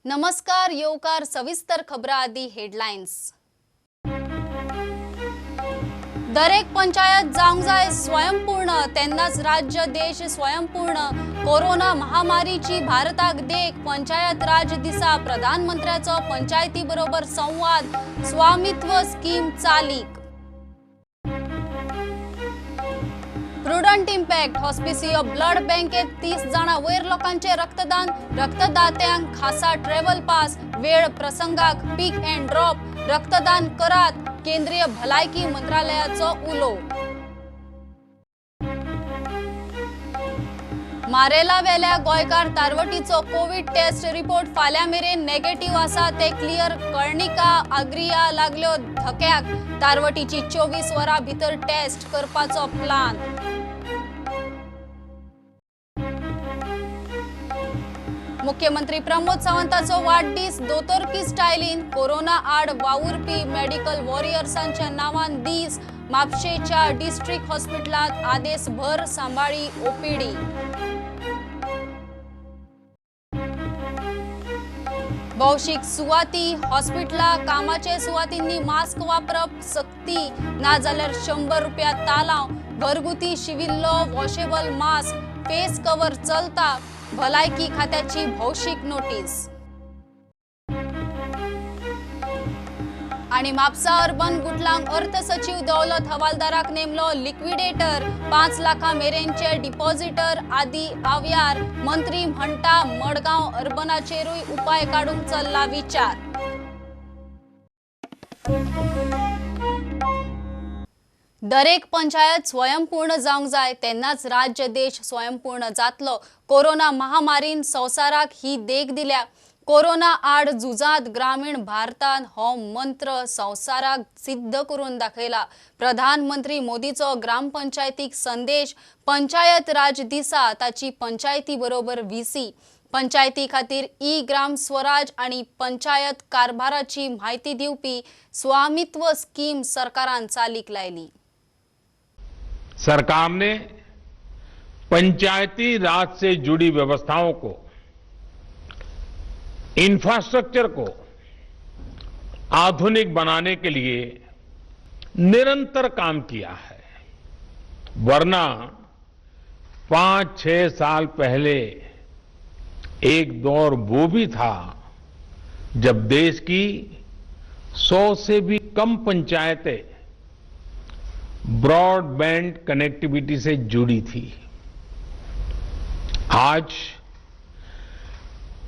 नमस्कार येवकार सविस्तर खबरां आदी हेडलाइन्स। दरेक पंचायत जावंक जाय स्वयंपूर्ण, तेन्नाच राज्य देश स्वयंपूर्ण। कोरोना महामारीची भारताक देख, पंचायत राज दिसा प्रधानमंत्र्याचो पंचायती बरोबर संवाद, स्वामित्व स्कीम चालीक। प्रुडंट इम्पॅक्ट हॉस्पिसियो ब्लड बँकेत 30 जाणां वयर लोकांचे रक्तदान, रक्तदात्यांक खासा ट्रॅव्हल पास, वेळ प्रसंगाक पिक एंड ड्रॉप, रक्तदान करात, केंद्रीय भलायकी मंत्रालयाचो उलो। मारेला वेल्या गोंयकार तारवटीचो कोविड टेस्ट रिपोर्ट फाल्यां मेरेन नेगेटिव्ह आसा ते क्लियर। कळणिका आग्रिया लागल्यो धक्याक, तारवटीची 24 वरां भितर टेस्ट करपाचो प्लान। मुख्यमंत्री प्रमोद सावंताचो वाडदीस दोतोरकी स्टायलीन, कोरोना आड वावुरपी मेडिकल वॉरियर्सांच्या नावान दीस, म्हापशेच्या डिस्ट्रिक्ट हॉस्पिटलात आदेस भर सांबाळी ओपीडी। भौशीक सुवाती हॉस्पिटला कामाचे सुवातींनी मास्क वापरप सक्ती, नाजाल्यार 100 रुपया तालाव। घरगुती शिविल्लो वॉशेबल मास्क, फेस कव्हर चलता, भलायकी खात्याची भौशीक नोटीस। आणि म्हापसा अर्बन गुटलांक अर्थ सचिव दौलत हवालदाराक नेमलो लिक्विडेटर, 5 लाखां मेरेनचे डिपॉझिटर आदी आव्यार। मंत्री म्हणटा मडगांव अर्बनाचेरूय उपाय काडूंक चल्ला विचार। दरेक पंचायत स्वयंपूर्ण जावंक जाय, तेन्नाच राज्य देश स्वयंपूर्ण जातलो। कोरोना महामारीन संवसाराक ही देख दिल्या। कोरोना आड झुजांत ग्रामीण भारतान हो मंत्र संवसाराक सिद्ध करून दाखयला। प्रधानमंत्री मोदीचो ग्रामपंचायतीक संदेश, पंचायत राज दिसा ताची पंचायती बरोबर व्हीसी, पंचायती खातीर ग्राम स्वराज आणि पंचायत कारभाराची म्हायती दिवपी स्वामित्व स्कीम सरकारान चालीक लायली। सरकार ने पंचायती राज से जुड़ी व्यवस्थाओं को, इंफ्रास्ट्रक्चर को आधुनिक बनाने के लिए निरंतर काम किया है। वरना 5-6 साल पहले एक दौर वो भी था जब देश की 100 से भी कम पंचायतें ब्रॉडबैंड कनेक्टिविटी से जुड़ी थी। आज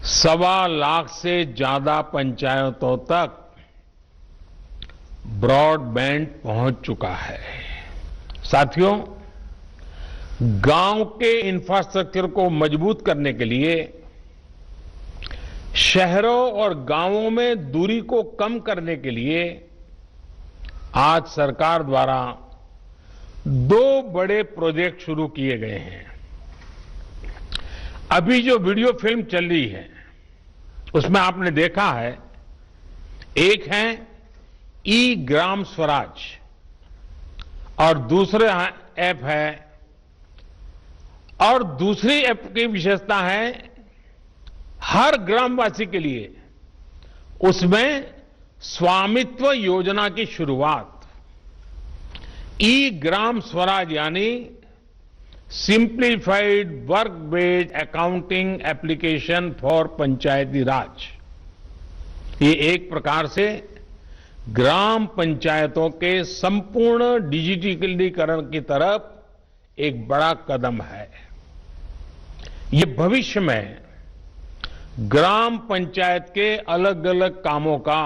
1.25 लाख से ज्यादा पंचायतों तक ब्रॉडबैंड पहुंच चुका है। साथियों, गांव के इंफ्रास्ट्रक्चर को मजबूत करने के लिए, शहरों और गांवों में दूरी को कम करने के लिए आज सरकार द्वारा 2 बड़े प्रोजेक्ट शुरू किए गए हैं। अभी जो वीडियो फिल्म चल रही है उसमें आपने देखा है, एक है ग्राम स्वराज और दूसरा ऐप है, और दूसरी ऐप की विशेषता है हर ग्रामवासी के लिए उसमें स्वामित्व योजना की शुरुआत। ग्राम स्वराज यानी simplified work based accounting application for Panchayati Raj. ये एक प्रकार से ग्राम पंचायतों के संपूर्ण डिजिटलीकरण की तरफ एक बड़ा कदम है। ये भविष्य में ग्राम पंचायत के अलग अलग कामों का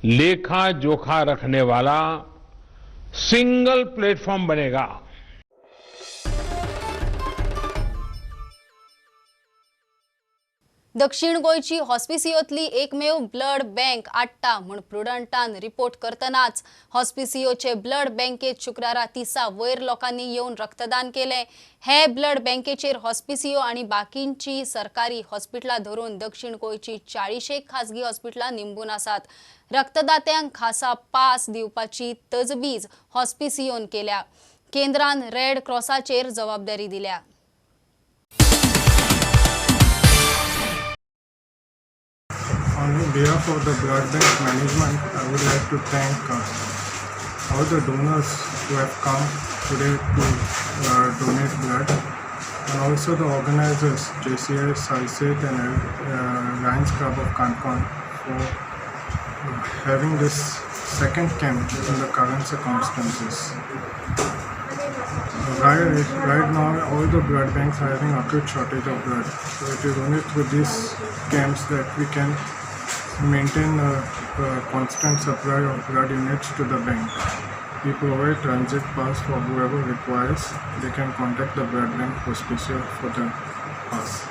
लेखा जोखा रखने वाला सिंगल प्लेटफॉर्म बनेगा। दक्षिण गोयची हॉस्पिसियोतली एकमेव ब्लड बँक आडटा म्हूण प्रुडंटान रिपोर्ट करतनाच हॉस्पिसियोचे ब्लड बँकेत शुक्रारा 30 वयर लोकांनी येवन रक्तदान केले। हे ब्लड बँकेचेर हॉस्पिसियो आणि बाकींची सरकारी हॉस्पिटलां धरून दक्षिण गोयची 40 खासगी हॉस्पिटलां निंबून आसात। रक्तदात्यांक खासा पास दिवपाची तजवीज हॉस्पिसियोन केल्या। केंद्रान रेड क्रॉसाचेर जबाबदारी दिल्या। On behalf of the blood bank management, I would like to thank all the donors who have come today to donate blood, and also the organizers, JCI, SAISET and Lions Club of Kanpur for having this second camp in the current circumstances. Right now, all the blood banks are having acute shortage of blood. So it is only through these camps that we can maintain a constant supply of blood units to the bank. We provide transit pass for whoever requires. They can contact the blood bank hospital for the pass.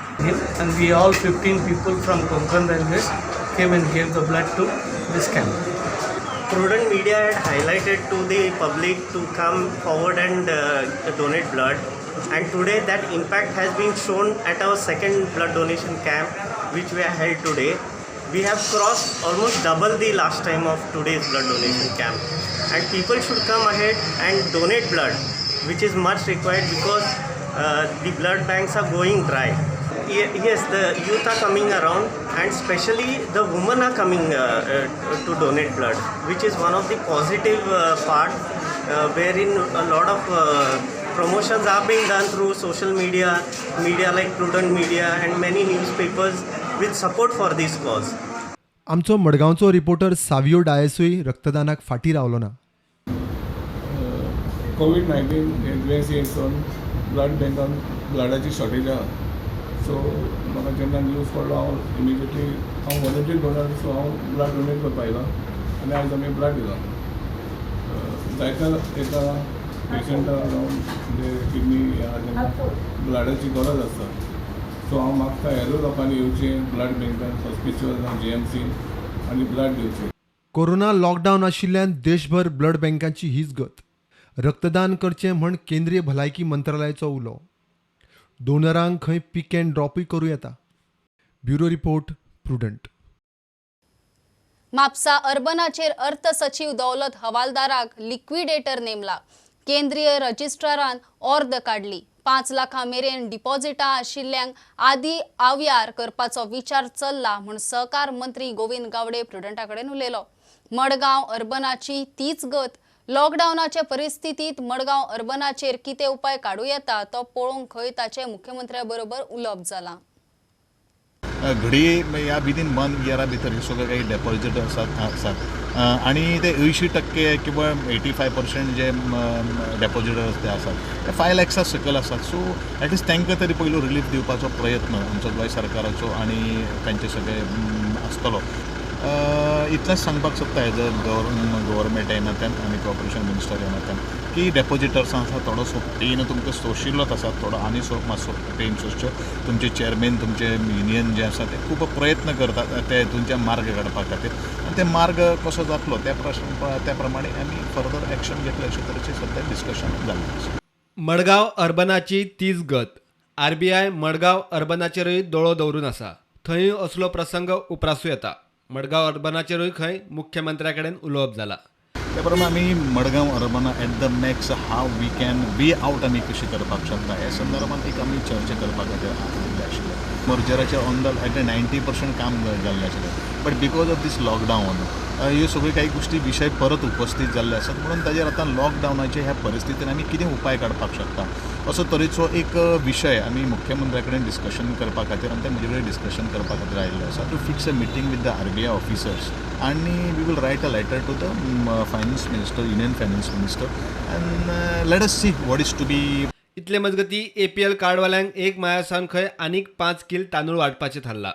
And we all 15 people from Konkan Railways came and gave the blood to this camp. Prudent Media had highlighted to the public to come forward and donate blood, and today that impact has been shown at our second blood donation camp which we have held today. We have crossed almost double the last time of today's blood donation camp, and people should come ahead and donate blood, which is much required because the blood banks are going dry. Yes, the youth are coming around, and especially the women are coming to donate blood, which is one of the positive part wherein a lot of promotions are being done through social media like Prudent Media and many newspapers with support for this cause. आमचो मडगांवचो reporter Savio डायसूय रक्तदानाक फाटी रावलो ना. कोविड-19 हे दुयेंस येवन blood बँकान ब्लडाची shortage आहा. So म्हाका जेन्ना न्यूज पडलो हांव इमिजिएटली वॉलंटियर डोनर, सो हांव ब्लड डोनेट करपा आयलो आनी आयज आमी ब्लड दिलो. जायत्या एका पेशंटाक जावन म्हणजे किडनी ह्या जेन्ना ब्लडाची गरज आसता, सो हांव मागता हेरूय लोकांनी येवचें ब्लड बँकान, हॉस्पिटल जावं GMC आनी ब्लड दिवचें. कोरोना लॉकडावन आशिल्ल्यान देशभर ब्लड बँकांची हीच गत. रक्तदान करचें म्हण केंद्रीय भलायकी मंत्रालयाचो उलो. डोनरांक खंय पिक एंड ड्रॉपूय करूं येता. Bureau report, Prudent. म्हापसा अर्बनाचेर अर्थ सचिव दौलत हवालदाराक लिक्विडेटर नेमला. केंद्रीय रजिस्ट्रारान ऑर्द काढली. 5 लाखां मेरेन डिपॉझिटां आशिल्ल्यांक आदी आव्यार करपाचो विचार चल्ला म्हूण सहकार मंत्री गोविंद गावडे प्रुडंटा कडेन उलयलो. मडगांव अर्बनाची तीच गत. लॉकडावनाचे परिस्थितीत मडगांव अर्बनाचेर कितें उपाय काडूं येता तो पळोवंक खंय ताचे मुख्यमंत्र्या बरोबर उलोवप जालां. घडी ह्या विदीन 1 इयरा भितर हे सगळे काही डेपॉझिट आसात आणि ते 80% किंवा 85% जे डेपॉझिटर्स ते आसात ते 5 लाखसा सकयल आसात. सो एटलिस्ट तांकां तरी पयलो रिलीफ दिवपाचो प्रयत्न आमचो गोंय सरकाराचो आनी तांचे सगळे आसतलो. इतलेंच सांगपाक सोदता एज अ गव्हर्मेंट ह्या नात्यान आनी कॉर्पोरेशन मिनिस्टर ह्या नात्यान की डेपॉझिटर्सां आसा थोडोसो पेन तुमकां सोशिल्लोच आसा, थोडो आनी मातसो पेन सोंसच्यो. तुमचे चेअरमॅन, तुमचे युनियन जे आसा ते खूब प्रयत्न करतात ते हितूनचे मार्ग काडपा खातीर, आनी ते मार्ग कसो जातलो त्या प्रमाणे आमी फर्दर एक्शन घेतले अशे तरेचे सद्या डिस्कशन जाल्लें आसा. मडगांव अर्बनाची तीच गत. RBI मडगांव अर्बनाचेरूय दोळो दवरून आसा. थंय असलो प्रसंग उप्रासूं येता. मडगांव अर्बनाचेरूय खंय मुख्यमंत्र्या कडेन उलोवप जालां. त्या प्रमाणे आमी मडगांव अर्बना at the max how we can way out आमी कशी करपाक शकता ह्या संदर्भात एक आमी चर्चा करपा खातीर आशिल्ले आशिल्ले. मर्जराचें ऑन द एट 90% काम जाल्लें आशिल्लें, but because of these lockdown ह्यो सगळ्यो काही गोष्टी विशय परत उपस्थित जाल्ले आसात. म्हणून ताजेर आतां लॉकडावनाचे ह्या परिस्थितीन आमी कितें उपाय काडपाक शकता असो तरेचो एक विशय आमी मुख्यमंत्र्या कडेन डिस्कशन करपा खातीर आनी ते म्हजे कडेन डिस्कशन करपा खातीर आयिल्ले आसा to fix a meeting with the RBI officers आनी we will write a letter to the finance minister, union finance minister, and let us see what is to be. इतले मजगती APL कार्डवाल्यांक 1 मायासान खंय आनीक 5 किल तांदूळ वांटपाचें थारलां.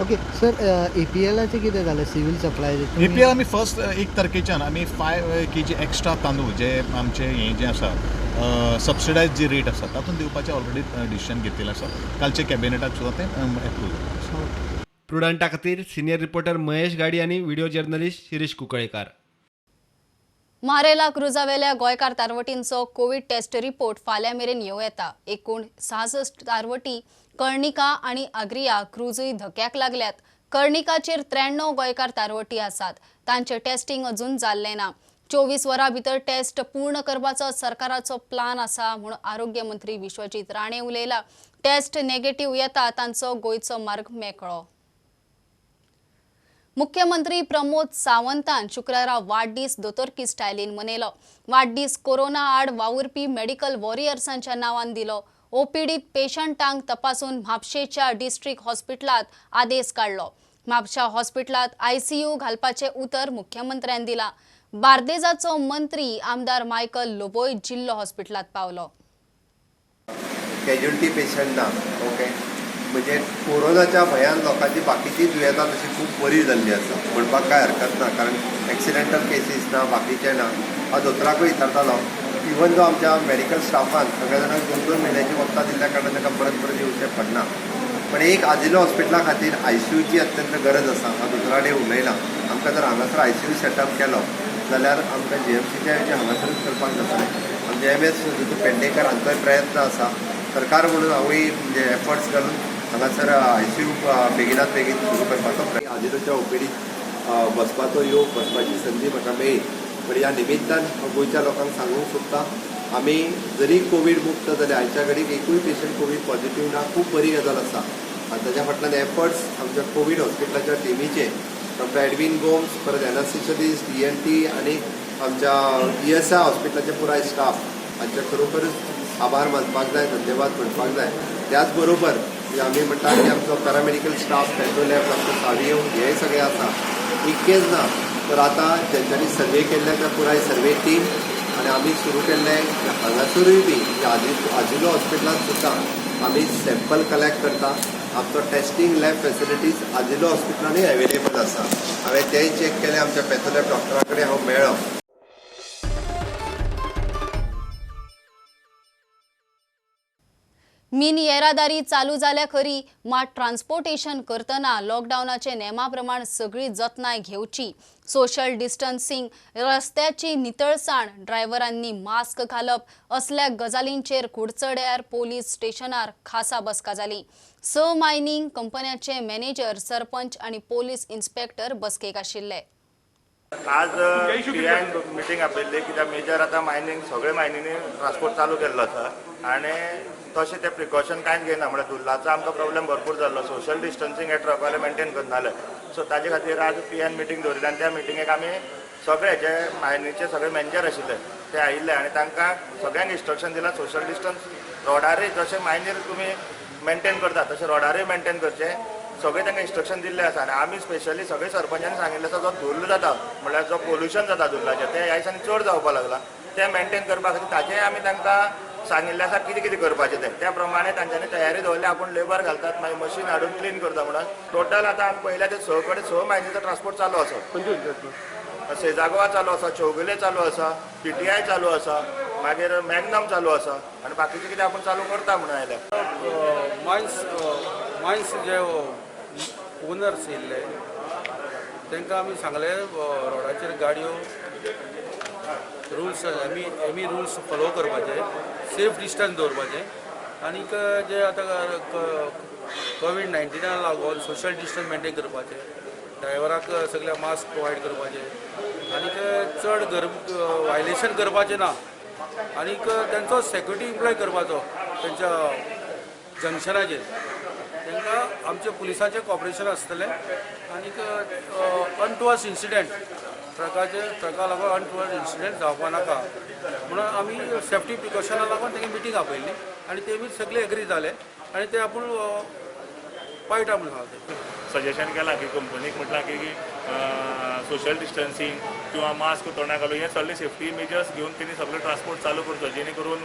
ओके सर, APLाचें कितें जालें civil supply? APL आमी फर्स्ट 1 तारखेच्यान आमी 5 kg एक्स्ट्रा तांदूळ जे आमचे हें जें आसा सबसिडायज जी रेट आसा तातूंत दिवपाचें ऑलरेडी डिसिजन घेतिल्लें आसा. कालचे कॅबिनेटाक सुद्दां तें एप्रूव जालें. प्रुडंटा खातीर सिनियर रिपोर्टर महेश गाडी आनी व्हिडिओ जर्नलिस्ट शिरीष कुंकळेकार. मारेला क्रुजावेल्या गोंयकार तारवटींचो कोविड टेस्ट रिपोर्ट फाल्यां मेरेन येवं येता. एकूण 66 तारवटी कर्णिका आनी आग्रिया क्रुजूय धक्याक लागल्यात. कर्णिकाचेर 93 गोंयकार तारवटी आसात. तांचें टेस्टिंग अजून जाल्लें ना. 24 वरां भितर टेस्ट पूर्ण करपाचो सरकाराचो प्लान आसा म्हूण आरोग्य मंत्री विश्वजीत राणे उलयला. टेस्ट नेगेटिव्ह येता तांचो गोंयचो मार्ग मेकळो. मुख्यमंत्री प्रमोद सावंतान शुक्रारा वाडदीस दोतोरकी स्टायलीन मनयलो. वाडदीस कोरोना आड वावुरपी मेडिकल वॉरियर्सांच्या नांवान दिलो. ओपीडीत पेशंटांक तपासून म्हापशेच्या डिस्ट्रिक्ट हॉस्पिटलात आदेश काडलो. म्हापशा हॉस्पिटलात आयसीयू घालपाचे उतर मुख्यमंत्र्यान दिला. बार्देजाचो मंत्री आमदार मायकल लोबोय जिल्लो हॉस्पिटलात पावलो. कॅज्युअलिटी पेशंट ना. ओके, म्हणजे कोरोनाच्या भयान लोकांची बाकीची दुयेंसां तशी खूब बरी जाल्ली आसा म्हणपाक काय हरकत ना, कारण एक्सिडेंटल केसीस ना, बाकीचे ना. हांव दोतोराकूय विचारतालो, इवन जो आमच्या मेडिकल स्टाफान सगळ्या जाणांक 2-2 म्हयन्याची वखदां दिल्ल्या कारणान ताका परत येवचें पडना. पण एक आजिलो हॉस्पिटला खातीर आयसीयूची अत्यंत गरज आसा. हांव दोतोरा कडेन उलयलां. आमकां जर हांगासर आयसीयू सेटअप केलो जाल्यार आमकां जीएमसीच्या हेजे हांगासरूच करपाक जातलें. आमचे एमएस पेडणेकर हांचोय प्रयत्न आसा. सरकार म्हणून हांवूय म्हणजे एफर्ट्स घालून हांगासर आयसीयू बेगिनात बेगीन सुरू करपाचो आजिलोच्या ओपीडीत बसपाची संदी म्हाका मेळ्ळी. पण ह्या निमित्तान गोंयच्या लोकांक सांगूंक सोदता, आमी जरी कोवीड मुक्त जाले, आयच्या घडीक एकूय पेशंट कोवीड पॉझिटिव्ह ना, खूब बरी गजाल आसा. आनी ताच्या फाटल्यान एफर्ट्स आमच्या कोवीड हॉस्पिटलाच्या टिमीचे, डॉक्टर एडवीन गोम्स, परत एनास्थिशिस्ट, ENT आनी आमच्या ESI हॉस्पिटलाचे पुराय स्टाफ हांचे खरोखरच आभार मानपाक जाय, धन्यवाद म्हणपाक जाय. त्याच बरोबर आमी म्हणटा की आमचो पॅरामेडिकल स्टाफ, पेट्रोलॅब, डॉक्टर सावियो हे सगळे आसा. इतकेच ना तर आतां जेंच्यांनी सर्वे केल्ल्या त्या पुराय सर्वे टीम आनी आमी सुरू केल्ले हांगासरूय बी आजिलो हॉस्पिटलांत सुद्दां आमी सॅम्पल कलेक्ट करता. आमचो टेस्टिंग लॅब फॅसिलिटीज आजिलो हॉस्पिटलांनी अवेलेबल आसा. हांवें तेंय चॅक केलें. आमच्या पॅथोलॅब डॉक्टरा कडेन हांव मेळ्ळो. मिनी येरादारी चालू जाल्या खरी, मात ट्रान्सपोर्टेशन करतना लॉकडावनाचे नेमा प्रमाण सगळी जतनाय घेवची. सोशल डिस्टन्सिंग, रस्त्याची नितळसाण, ड्रायव्हरांनी मास्क घालप असल्या गजालींचेर कुडचड्यार पोलीस स्टेशनार खासा बसका जाली. 6 मायनिंग कंपन्याचे मॅनेजर, सरपंच आणि पोलीस इन्स्पेक्टर बसकेक आशिल्ले. आज PN मिटींग आपयल्ली, कित्याक मेजर आतां मायनिंग सगळे मायनिंनी ट्रान्सपोर्ट चालू केल्लो आसा आनी तशें ते प्रिकॉशन कांयच घेयना. म्हळ्यार धुल्लाचो आमकां प्रॉब्लेम भरपूर जाल्लो. सोशल डिस्टन्सिंग हे ट्रकवाले मेंटेन करनाले. सो ताजे खातीर आज PN मिटींग दवरिल्ली आनी त्या मिटींगेक आमी सगळे जे मायनिंगचे सगळे मॅनेजर आशिल्ले ते आयिल्ले आनी तांकां सगळ्यांक इंस्ट्रक्शन दिलां सोशल डिस्टन्स रोडारूय जशें मायनीर तुमी मेंटेन करता तशें रोडारूय मेंटेन करचें. सगळे तांकां इंस्ट्रक्शन दिल्लें आसा आनी आमी स्पेशली सगळे सरपंचांनी सांगिल्लें आसा जो धुल्ल जाता म्हळ्यार जो पोल्युशन जाता धुल्लाचें तें ह्या दिसांनी चड जावपाक लागला. तें मेंटेन करपा खातीर ताचेंय आमी तांकां सांगिल्लें आसा कितें कितें करपाचें तें. त्या प्रमाणे तांच्यांनी तयारी दवरली. आपूण लेबर घालतात, मागीर मशीन हाडून क्लीन करता म्हणून. टोटल आतां आमी पळयल्या ते 6 कडेन 6 मायनीचो ट्रान्सपोर्ट चालू आसा. सेजागोवा चालू आसा, चौगुले चालू आसा, PTI चालू आसा, मागीर मॅग्नम चालू आसा आनी बाकीचें कितें आपूण चालू करता म्हणून आयल्या. मायन्स जे ओनर्स येयल्ले तांकां आमी सांगलें रोडाचेर गाडयो रुल्स एमी रुल्स फॉलो करपाचे, सेफ डिस्टन्स दवरपाचें आनीक जे आतां कोवीड-19 लागून सोशल डिस्टन्स मेंटेन करपाचें, ड्रायव्हराक सगळ्या मास्क प्रोवायड करपाचें आनीक चड वायलेशन करपाचें ना आनीक तांचो सेक्युरिटी इम्प्लॉय करपाचो तांच्या जंक्शनाचेर. तांकां आमच्या पुलिसाचें कॉपरेशन आसतलें आनीक अनटुवर्स इन्सिडेंट ट्रका लागून अनटुवर्स इन्सिडेंट जावपा नाका म्हणून आमी सेफ्टी प्रिकॉशना लागून तांकां मिटींग आपयल्ली आनी ते बी सगळे एग्री जाले आनी ते आपूण पळयटा म्हणून सांगता. सजेशन केलां की कंपनीक म्हटलां की सोशल डिस्टन्सिंग किंवा मास्क तोंडाक घालून हे सगळे सेफ्टी मेजर्स घेवन तेणी सगळे ट्रान्सपोर्ट चालू करचो, जेणे करून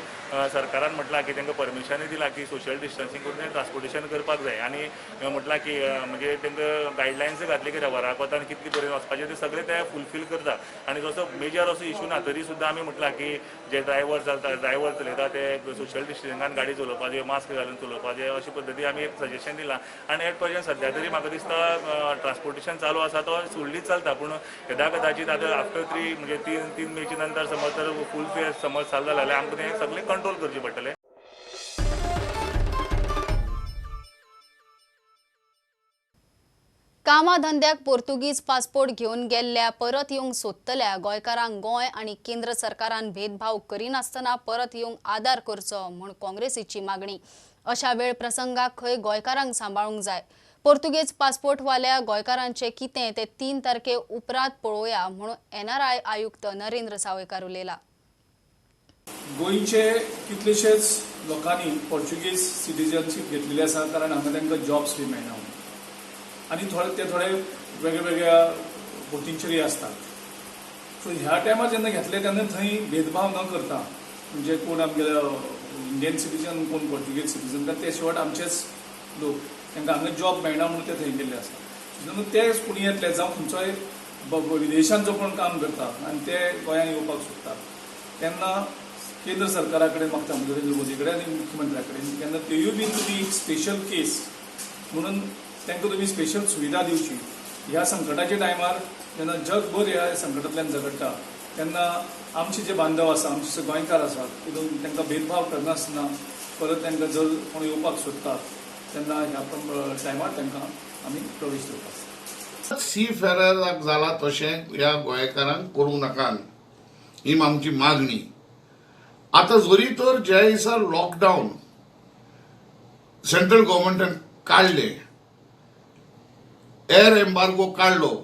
सरकारान म्हटलां की तांकां परमिशनूय दिलां की सोशल डिस्टन्सिंग करून ट्रान्सपोर्टेशन करपाक जाय. आनी म्हटलां की म्हणजे तांकां गायडलायन्स घातली की रबराक वतान कितले तरेन वचपाचें ते सगळे ते फुलफील करता. आनी जसो मेजर असो इशू ना तरी सुद्दां आमी म्हटलां की जे ड्रायव्हर चलयता ते सोशल डिस्टन्सिंगान गाडी चलोवपाचें, मास्क घालून चलोवपाचें, अशे पद्दती आमी एक सजेशन दिलां. आनी एट प्रेजेंट सद्या तरी म्हाका दिसता ट्रान्सपोर्टेशन चालू आसा तो सोडलीच चलता. पूण येदा कदाचित आतां आफ्टर 3 म्हणजे 3 मेची नंतर समज तर फूल फेस समज चालू जालें जाल्यार आमकां तें सगळें कंट्रोल करचें पडटलें. कामा धंद्याक पोर्तुगीज पासपोर्ट घेवन गेल्ल्या परत येवंक सोदतल्या गोंयकारांक गोंय आनी केंद्र सरकारान भेदभाव करिनासतना परत येवंक आदार करचो म्हूण काँग्रेसीची मागणी. अशा वेळ प्रसंगाक खंय गोंयकारांक सांबाळूंक जाय. पोर्तुगेज पासपोर्टवाल्या गोंयकारांचे कितें ते 3 तारखे उपरांत पळोवया म्हणून NRI आयुक्त नरेंद्र सावयकार उलयला. गोंयचे कितलेशेच लोकांनी पोर्तुगेज सिटीजनशीप घेतलेली आसा कारण हांगा तांकां जॉब्स बी मेळना आनी थोडे वेगळ्या वोटींचेरय आसतात. सो ह्या टायमार जेन्ना घेतले तेन्ना थंय भेदभाव न करता म्हणजे कोण आमगेले इंडियन सिटीजन कोण पोर्तुगेज सिटीजन ते शेवट आमचेच लोक तांकां हांगा जॉब मेळना म्हणून ते थंय गेल्ले आसा. जेन्ना ते कोणी येतले जावं खंयचोय विदेशांत जो कोण काम करता आनी ते गोंयांत येवपाक सोदतात तेन्ना केंद्र सरकारा कडेन मागता नरेंद्र मोदी कडेन आनी मुख्यमंत्र्या कडेन तेन्ना तेवूय बी तुमी एक स्पेशल केस म्हणून तांकां तुमी स्पेशल सुविधा दिवची. ह्या संकटाच्या टायमार जेन्ना जगभर ह्या संकटांतल्यान झगडटा तेन्ना आमचे जे बांधव आसा आमचे जे गोंयकार आसात तितून तांकां भेदभाव करनासतना परत तांकां जर कोण येवपाक सोदतात तेन्ना ह्या टायमार तांकां आमी प्रवेश दिवपाक. सी फेरराक जाला तशें ह्या गोंयकारांक करूं नाकात ही आमची मागणी. आतां जरी तर ज्या दिसा लॉकडावन सेंट्रल गव्हर्मेंटान काडले, एअर एम्बार्गो काडलो,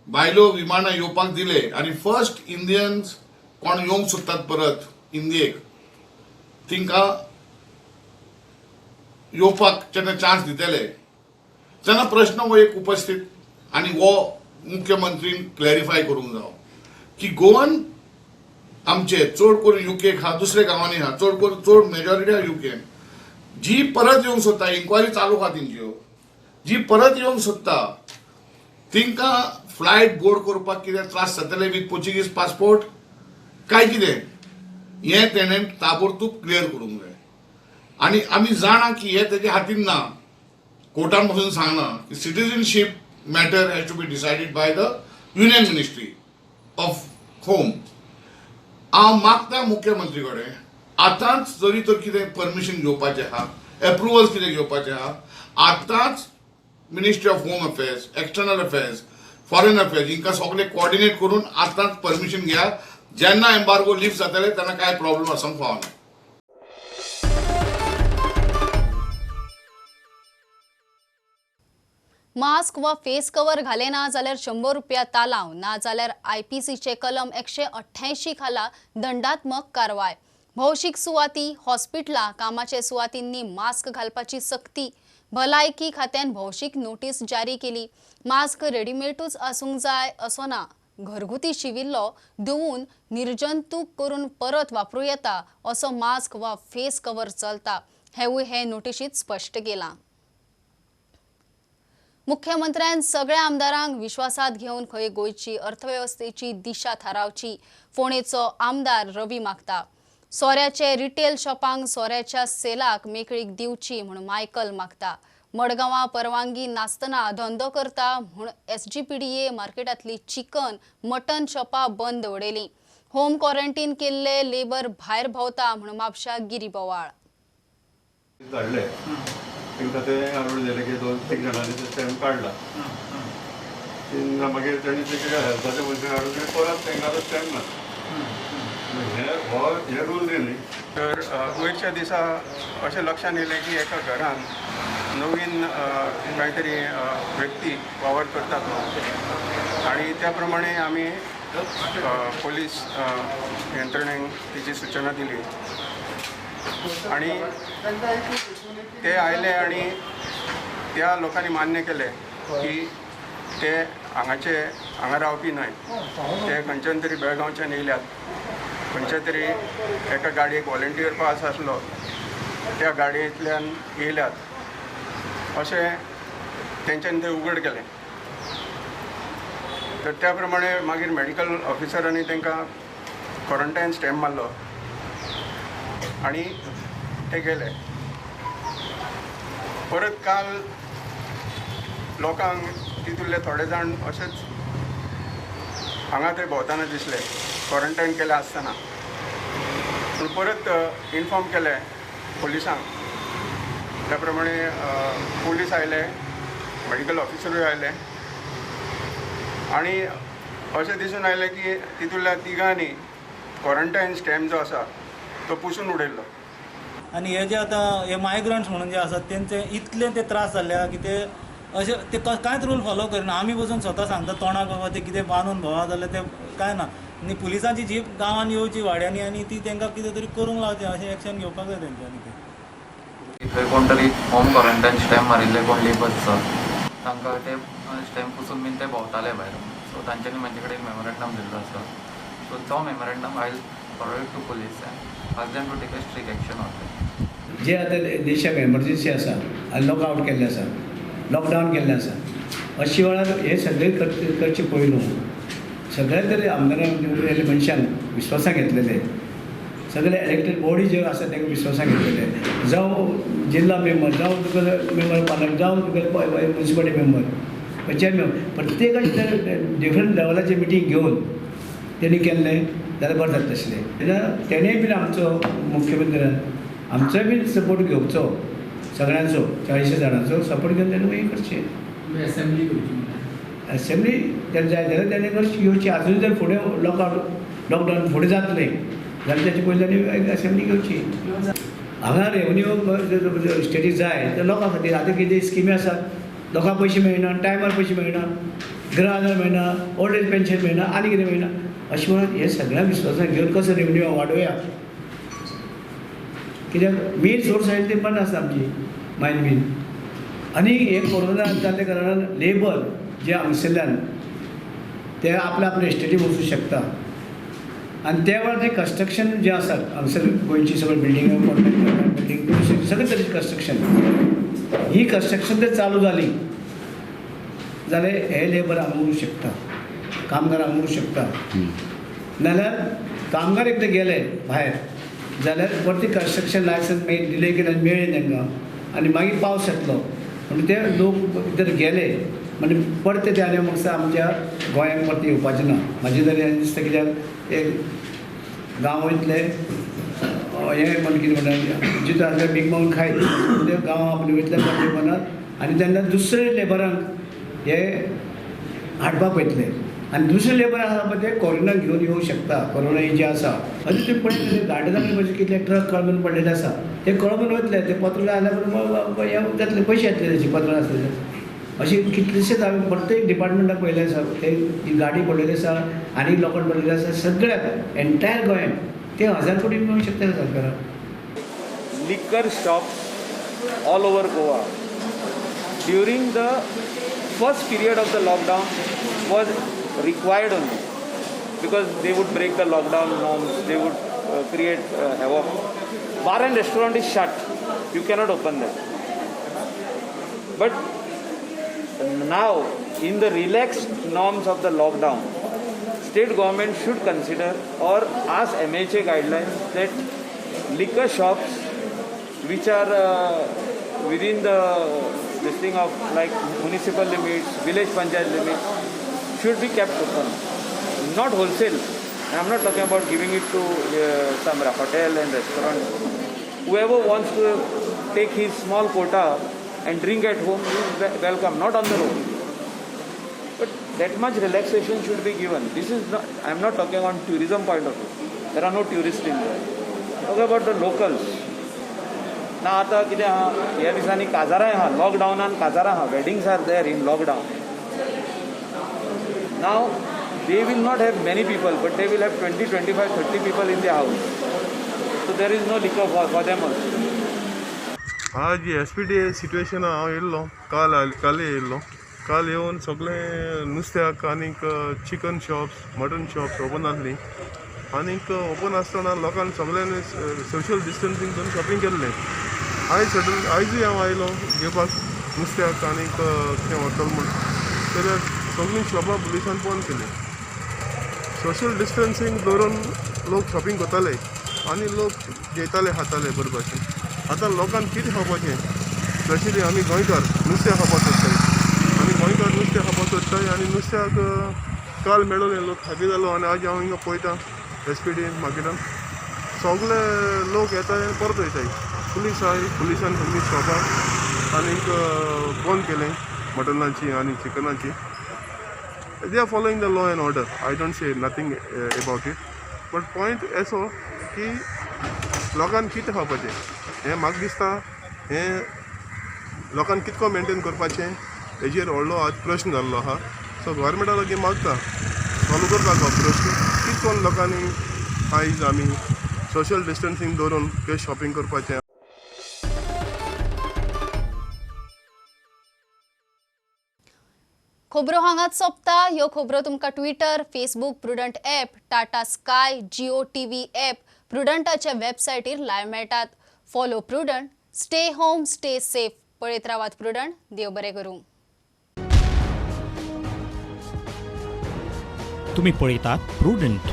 भायल्यो विमानां येवपाक दिले आनी फर्स्ट इंडियन्स कोण येवंक सोदतात परत इंडियेक तिंकां येवपाक जेन्ना चान्स दितले तेन्ना प्रश्न हो एक उपस्थित आनी हो मुख्यमंत्रीन क्लॅरिफाय करूंक जाय की गोवन आमचे चड करून युकेक हा दुसऱ्या गांवांनी हा चड मेजॉरिटी हा युकेन जी परत येवंक सोदता इन्क्वायरी चालू आहा तेंच्यो जी परत येवंक सोदता तिंकां फ्लायट बोर्ड करपाक कितें त्रास जातले विथ पोर्चुगीज पासपोर्ट काय कितें हें तेणें ताबडतोब क्लियर करूंक जाय. आनी आमी जाणा की हें तेजे हातीन ना, कोर्टान पासून सांगना की citizenship matter has to be decided by the union ministry of home. हांव मागता मुख्यमंत्री कडेन आतांच जरी तर कितें परमिशन घेवपाचें आहा, एप्रुवल कितें घेवपाचें आहा, आतांच ministry of home affairs, external affairs, foreign affairs हिंकां सगळे कोऑर्डिनेट करून आतांच परमिशन घ्या. जेन्ना एम्बार्गो लिफ्ट जातले तेन्ना कांय प्रॉब्लेम आसूंक फावना. मास्क वा फेस कवर घालेना जाल्यार 100 रुपया तालाव ना जाल्यार IPCचे कलम 188 खाला दंडात्मक कारवाय. भौशीक सुवाती, हॉस्पिटलां, कामाचे सुवातींनी मास्क घालपाची सक्ती. भलायकी खात्यान भौशीक नोटीस जारी केली. मास्क रेडीमेडूच आसूंक जाय असो ना. घरगुती शिविल्लो धुवून निर्जंतूक करून परत वापरूं येता असो मास्क वा फेस कवर चलता हेवूय हे नोटिशीत स्पश्ट केलां. मुख्यमंत्र्यान सगळ्या आमदारांक विश्वासात घेवन खंय गोंयची अर्थवेवस्थेची दिशा थारावची. फोंडेचो आमदार रवी मागता. सोऱ्याचे रिटेल शॉपांक सोऱ्याच्या सेलाक मेकळीक दिवची म्हूण मायकल मागता. मडगांवां परवानगी नासतना धंदो करता म्हूण SGPDA मार्केटांतली चिकन मटन शॉपां बंद उडयलीं. होम क्वॉरंटायन केल्ले लेबर भायर भोंवता म्हूण म्हापशा गिरी बोवाळ. तांकां ते आवड जालें की 2-3 जाणांनी तो स्टॅम्प काडला. मागीर तांणी ते कितें हेल्थाचे मनशाक हाडून परत तांकां तो स्टॅम्प ना. हे रूल न्ही. तर वयरच्या दिसा अशें लक्षांत येयलें की एका घरान नवीन कांयतरी व्यक्ती वावर करतात आनी त्या प्रमाणे आमी पोलीस यंत्रणेक तेची सूचना दिली आनी ते आयले आनी त्या लोकांनी मान्य केलें की ते हांगा रावपी न्हय, ते खंयच्यान तरी बेळगांवच्यान येयल्यात. खंयच्या तरी एका गाडयेक व्हॉलंटियर पास आसलो त्या गाडयेंतल्यान येयल्यात अशें तेंच्यांनी तें उघड केलें. तर त्या प्रमाणे मागीर मेडिकल ऑफिसरांनी तांकां क्वॉरंटायन स्टॅम्प मारलो आनी ते गेले. परत काल लोकांक तितूंतले थोडे जाण अशेंच हांगा थंय भोंवताना दिसले क्वॉरंटायन केले आसतना. पूण परत इन्फॉर्म केलें पुलिसांक. त्या प्रमाणे पुलीस आयले, मेडिकल ऑफिसरूय आयले आनी अशें दिसून आयलें की तितूंतल्या तिगांनी क्वॉरंटायन स्टॅम्प जो आसा तो पुसून उडयल्लो. आनी हे जे आतां हे मायग्रंट्स म्हणून जे आसात तेंचे इतले ते त्रास जाल्ले की ते अशें ते कांयच रूल फॉलो करना. आमी बसून स्वता सांगता तोंडाक बाबा ते कितें बांदून भोंवा जाल्यार ते कांय ना. आनी पुलिसांची जीप गांवांत येवची वाड्यांनी आनी ती तांकां कितें तरी करूंक लावचें अशें एक्शन घेवपाक जाय तेंच्यांनी ते. थंय कोण तरी होम क्वॉरंटायन स्टॅम्प मारिल्ले कोण लेबर्स आसा तांकां ते स्टॅम्प पुसून बीन ते भोंवताले भायर. सो तांच्यांनी म्हाजे कडेन मेमोरेंडम दिल्लो आसा. सो तो memorandum I forward to police and ask them to take a strict action on it. जे आतां देशाक एमर्जन्सी आसा आनी लॉकआवट केल्लें आसा, लॉकडावन केल्लें आसा, अशे वेळार हे सगळें करचे पयलू सगळ्या तरी आमदारांक उरलेले मनशांक विश्वासाक घेतलेले, सगळे इलेक्टेड बॉडी जे आसा तांकां विश्वासाक घेतलेले, जावं जिल्ला मेंबर, जावं तुका मेंबर पार्लमेंट, जावं तुका म्युन्सिपालिटी मेंबर, चेअरमॅन, प्रत्येकाचे डिफरंट लेवलाचे मिटींग घेवन तेणी केल्लें जाल्यार बरें जाता तसलें. तेन्ना तेणेय बीन आमचो मुख्यमंत्र्यान आमचोय बीन सपोर्ट घेवचो, सगळ्यांचो 40 जाणांचो सपोर्ट घेवन तेणें हें करचें. असेंब्ली तेन्ना जाय जाल्यार तेणें करची घेवची. आजून जर फुडें लॉकडावन फुडें जातलें जाल्यार तेचे पयलीं ताणें असेंब्ली घेवची. हांगा रेवन्यू स्टेटीक जाय तर लोकां खातीर आतां कितें स्किमी आसात, लोकांक पयशे मेळना, टायमार पयशे मेळना, घर आदार मेळना, ओल्ड एज पेन्शन मेळना, आनी कितें मेळना. अशें म्हणून हे सगळ्या विश्वासान घेवन कसो रेवन्यू वाडोवया. कित्याक मेन सोर्स आहे ते बंद आसा आमची मायन बीन. आनी हे कोरोना जाल्ल्या कारणान लेबर जे हांगसरल्यान ते आपल्या आपल्या एस्टेटीक वचूंक शकता. आनी त्या वेळार तें कन्स्ट्रक्शन जें आसा हांगसर गोंयची सगळी बिल्डिंग बिल्डींग सगळे तरेची कन्स्ट्रक्शन, ही कन्स्ट्रक्शन जर चालू जाली जाल्यार हे लेबर हांगा उरूंक शकता, कामगार हांगा उरूंक शकता. नाल्यार कामगार एकदां गेले भायर जाल्यार परती कन्स्ट्रक्शन लायसन्स डिले केल्यार मेळ्ळें तांकां आनी मागीर पावस येतलो म्हणजे ते लोक भितर गेले म्हणजे परते ते आनी म्हाका आमच्या गोंयांत परते येवपाचें ना. म्हाजें तरी दिसता कित्याक एक गांव वयतले हें म्हण कितें म्हणटा जितू आसल्यार बीग माउंट खायत ते गांव आपले वयतले परते बनात आनी तेन्ना दुसरे लेबरांक हे हाडपाक वयतले आनी दुसरे लेबर आसा पळय ते कोरोना घेवन येवंक शकता. कोरोना ही जे आसा अशें ते पळयले गार्डनाक म्हणजे कितले ट्रक कळमून पडलेले आसा ते कळमून वतले ते पत्र आयल्या हे जातले पयशे येतले तेचे पत्र आसलेले. अशी कितलेशेच हांवें प्रत्येक डिपार्टमेंटाक पळयले आसा ते गाडी पडलेली आसा आनी लोकांक पडलेले आसा सगळ्याक एंटायर गोंयांत ते 1000 कोटी मेळूंक शकता सरकाराक. liquor shops all over Goa during the first period of the lockdown was required only because they would break the lockdown norms, they would create havoc. Bar and restaurant is shut, you cannot open them. But now in the relaxed norms of the lockdown, state government should consider or ask MHA guidelines that liquor shops which are within the this thing of like municipal limits, village panchayat limits should be kept open, not wholesale. And I'm not talking about giving it to some hotel and restaurant. Whoever wants to take his small quota and drink at home is welcome, not on the road. But that much relaxation should be given. This is not, I'm not talking on tourism point of view. There are no tourists in there. Talk about the locals. ना आता कितें आहा ह्या दिसांनी काजारांय आहा, लॉकडावनान काजारां आहा, weddings are there in lockdown. Now they will not have many people, but they will have 20, 25, 30 people in their house. So there is no liquor for them also. आज SPT situation हांव येयल्लो काल येयल्लो. काल येवन सगळें नुस्त्याक आनीक chicken shops, mutton shops open आसलीं आनीक ओपन आसतना लोकांनी सगळ्यांनी सोशल डिस्टन्सींग करून शॉपिंग केल्लें. आयजूय हांव आयलो घेवपाक नुस्त्याक आनीक तें हॉटेल म्हण जाल्यार सगळीं शॉपां पुलिसान बंद केलीं. सोशल डिस्टन्सींग दवरून लोक शॉपिंग करताले आनी लोक जेयताले खाताले बरे भाशेन. आतां लोकांक कितें खावपाचें, स्पेशली आमी गोंयकार नुस्तें खावपाक सोदताय आनी गोंयकार नुस्तें खावपाक सोदताय आनी नुस्त्याक काल मेळोलें लोक हॅपी जालो. आनी आज हांव हिंगा पळयतां एसपीटी मार्केटान सगळे लोक येताय आनी परत वयताय. पुलिसान सगळीं शॉपां आनीक बंद केलें मटनाची आनी चिकनाची. They are following the law and order. I don't say nothing about it. But point असो की लोकांक कितें खावपाचें हें म्हाका दिसता हें लोकांक कितको मेंटेन करपाचें हेजेर व्हडलो आज प्रश्न जाल्लो आहा. सो गव्हर्मेंटा लागीं मागता सॉल्व करपाक हो प्रश्न. कितकोन लोकांनी आयज आमी सोशल डिस्टन्सींग दवरून ते शॉपिंग करपाचें. खबरो हांगाच सोंपता. ह्यो खबरो तुमकां Twitter, Facebook, Prudent app, Tata Sky, Jio TV app, प्रुडंटाच्या वेबसायटीर लायव्ह मेळटात. Follow Prudent, stay home, stay safe. पळयत रावात प्रुडंट. देव बरें करूं. तुम्ही पळयतात Prudent.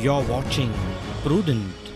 You are watching prudent.